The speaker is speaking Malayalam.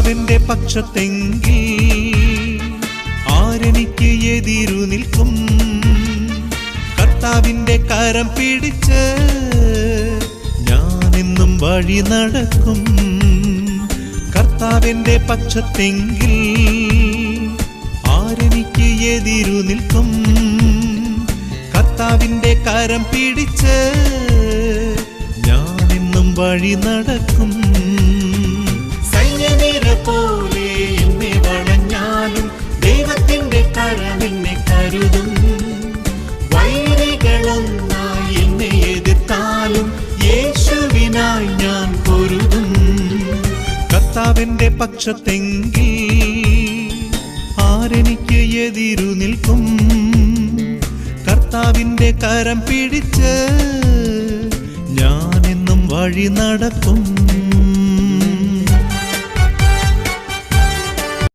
കർത്താവിന്റെ പക്ഷത്തെങ്കിൽ ആരെനിക്ക് എതിരു നിൽക്കും? കർത്താവിന്റെ കരം പിടിച്ച് ഞാനെന്നും വഴി നടക്കും. കർത്താവിന്റെ പക്ഷത്തെങ്കിൽ ആരെനിക്ക് എതിരു നിൽക്കും? കർത്താവിന്റെ കരം പിടിച്ച് ഞാനെന്നും വഴി നടക്കും. സൈന്യനിര പോലെ എന്നെ വളഞ്ഞാലും ദൈവത്തിന്റെ കരം എന്നെ കരുതും. വൈരികളൊന്നായി എന്നെ എതിർത്താലും യേശുവിനായി ഞാൻ പൊരുതും. കർത്താവിന്റെ പക്ഷത്തെങ്കിൽ ആരെനിക്ക് എതിരു നിൽക്കും? കർത്താവിന്റെ കരം പിടിച്ച് ഞാനെന്നും വഴി നടക്കും.